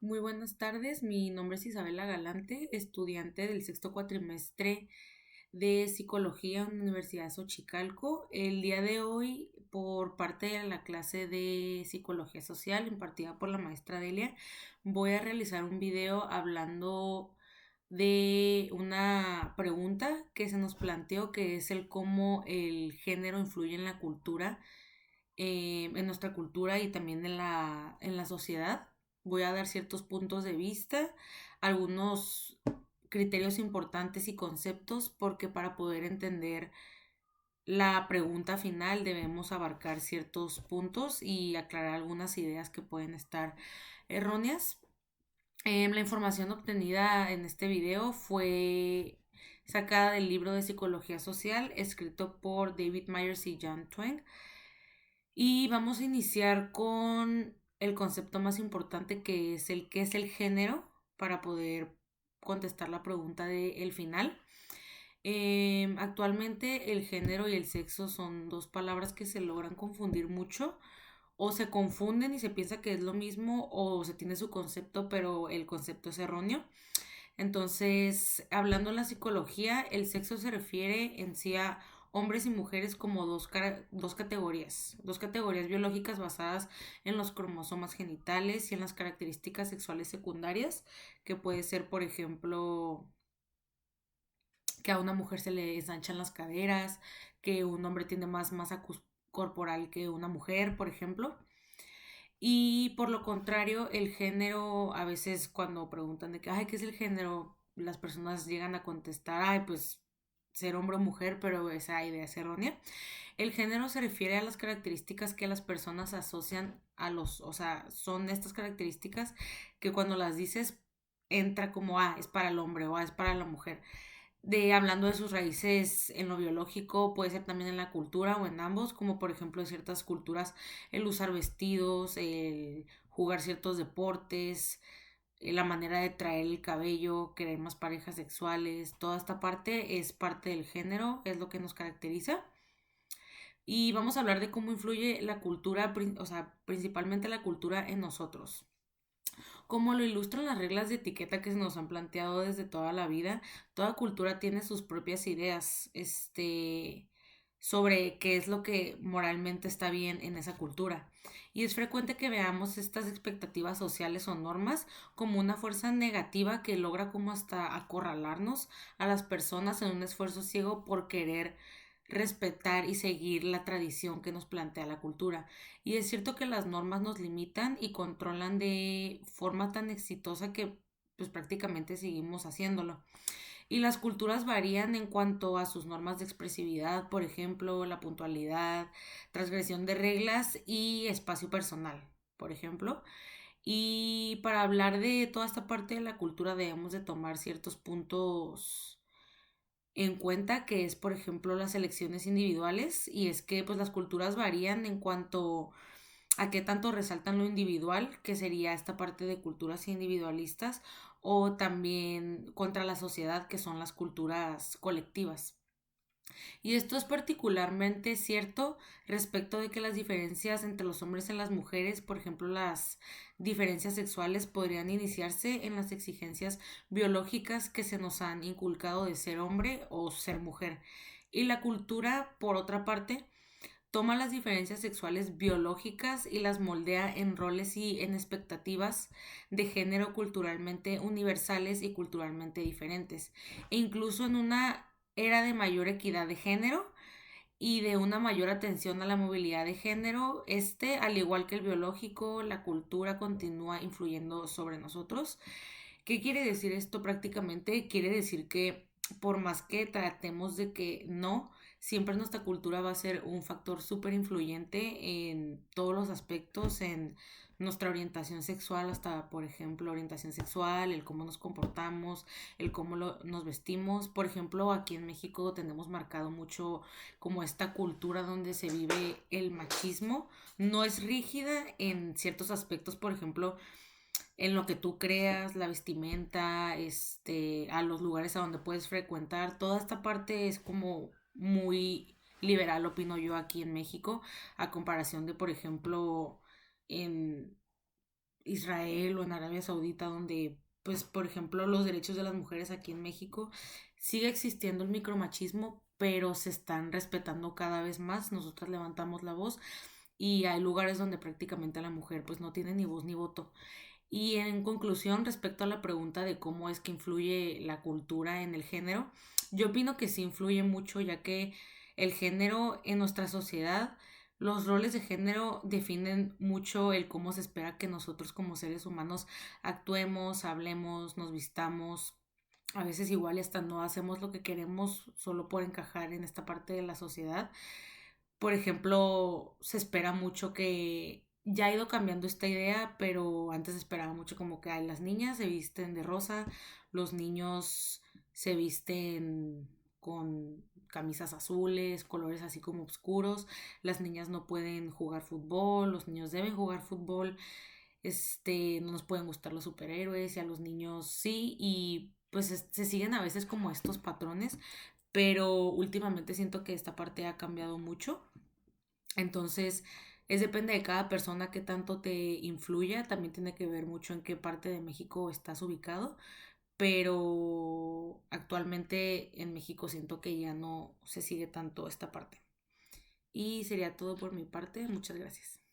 Muy buenas tardes, mi nombre es Isabela Galante, estudiante del sexto cuatrimestre de Psicología en la Universidad de Xochicalco. El día de hoy, por parte de la clase de Psicología Social impartida por la maestra Delia, voy a realizar un video hablando de una pregunta que se nos planteó, que es el cómo el género influye en la cultura, en nuestra cultura y también en la sociedad. Voy a dar ciertos puntos de vista, algunos criterios importantes y conceptos, porque para poder entender la pregunta final debemos abarcar ciertos puntos y aclarar algunas ideas que pueden estar erróneas. La información obtenida en este video fue sacada del libro de Psicología Social escrito por David Myers y John Twenge. Y vamos a iniciar con el concepto más importante, que es el género, para poder contestar la pregunta del final. Actualmente el género y el sexo son dos palabras que se logran confundir mucho, o se confunden y se piensa que es lo mismo, o se tiene su concepto pero el concepto es erróneo. Entonces, hablando en la psicología, el sexo se refiere en sí a hombres y mujeres como dos categorías biológicas basadas en los cromosomas genitales y en las características sexuales secundarias, que puede ser, por ejemplo, que a una mujer se le ensanchan las caderas, que un hombre tiene más masa corporal que una mujer, por ejemplo. Y por lo contrario, el género, a veces cuando preguntan de que, ay, ¿qué es el género? Las personas llegan a contestar, ay, pues ser hombre o mujer, pero esa idea es errónea. El género se refiere a las características que las personas asocian o sea, son estas características que cuando las dices entra como, ah, es para el hombre o ah, es para la mujer. Hablando de sus raíces en lo biológico, puede ser también en la cultura o en ambos, como por ejemplo en ciertas culturas el usar vestidos, el jugar ciertos deportes, la manera de traer el cabello, querer más parejas sexuales, toda esta parte es parte del género, es lo que nos caracteriza. Y vamos a hablar de cómo influye la cultura, o sea, principalmente la cultura en nosotros. Como lo ilustran las reglas de etiqueta que se nos han planteado desde toda la vida, toda cultura tiene sus propias ideas, sobre qué es lo que moralmente está bien en esa cultura. Y es frecuente que veamos estas expectativas sociales o normas como una fuerza negativa que logra como hasta acorralarnos a las personas en un esfuerzo ciego por querer respetar y seguir la tradición que nos plantea la cultura. Y es cierto que las normas nos limitan y controlan de forma tan exitosa que pues prácticamente seguimos haciéndolo. Y las culturas varían en cuanto a sus normas de expresividad, por ejemplo, la puntualidad, transgresión de reglas y espacio personal, por ejemplo. Y para hablar de toda esta parte de la cultura debemos de tomar ciertos puntos en cuenta, que es por ejemplo las elecciones individuales, y es que pues las culturas varían en cuanto a qué tanto resaltan lo individual, que sería esta parte de culturas individualistas, o también contra la sociedad, que son las culturas colectivas. Y esto es particularmente cierto respecto de que las diferencias entre los hombres y las mujeres, por ejemplo, las diferencias sexuales, podrían iniciarse en las exigencias biológicas que se nos han inculcado de ser hombre o ser mujer. Y la cultura, por otra parte, toma las diferencias sexuales biológicas y las moldea en roles y en expectativas de género culturalmente universales y culturalmente diferentes. E incluso en una era de mayor equidad de género y de una mayor atención a la movilidad de género, al igual que el biológico, la cultura continúa influyendo sobre nosotros. ¿Qué quiere decir esto prácticamente? Quiere decir que por más que tratemos de que no, siempre nuestra cultura va a ser un factor súper influyente en todos los aspectos, en nuestra orientación sexual, hasta por ejemplo orientación sexual, el cómo nos comportamos, el cómo nos vestimos. Por ejemplo, aquí en México tenemos marcado mucho como esta cultura donde se vive el machismo. No es rígida en ciertos aspectos, por ejemplo, en lo que tú creas, la vestimenta, a los lugares a donde puedes frecuentar. Toda esta parte es como muy liberal, opino yo, aquí en México, a comparación de, por ejemplo, en Israel o en Arabia Saudita, donde, pues, por ejemplo, los derechos de las mujeres aquí en México, sigue existiendo el micromachismo, pero se están respetando cada vez más. Nosotras levantamos la voz y hay lugares donde prácticamente la mujer pues no tiene ni voz ni voto. Y en conclusión, respecto a la pregunta de cómo es que influye la cultura en el género, yo opino que sí influye mucho, ya que el género en nuestra sociedad, los roles de género definen mucho el cómo se espera que nosotros como seres humanos actuemos, hablemos, nos vistamos. A veces igual y hasta no hacemos lo que queremos solo por encajar en esta parte de la sociedad. Por ejemplo, se espera mucho que ya ha ido cambiando esta idea, pero antes se esperaba mucho como que ay, las niñas se visten de rosa, los niños se visten con camisas azules, colores así como oscuros, las niñas no pueden jugar fútbol, los niños deben jugar fútbol, no nos pueden gustar los superhéroes y a los niños sí, y pues se siguen a veces como estos patrones, pero últimamente siento que esta parte ha cambiado mucho. Entonces, es depende de cada persona que tanto te influya, también tiene que ver mucho en qué parte de México estás ubicado, pero actualmente en México siento que ya no se sigue tanto esta parte. Y sería todo por mi parte, muchas gracias.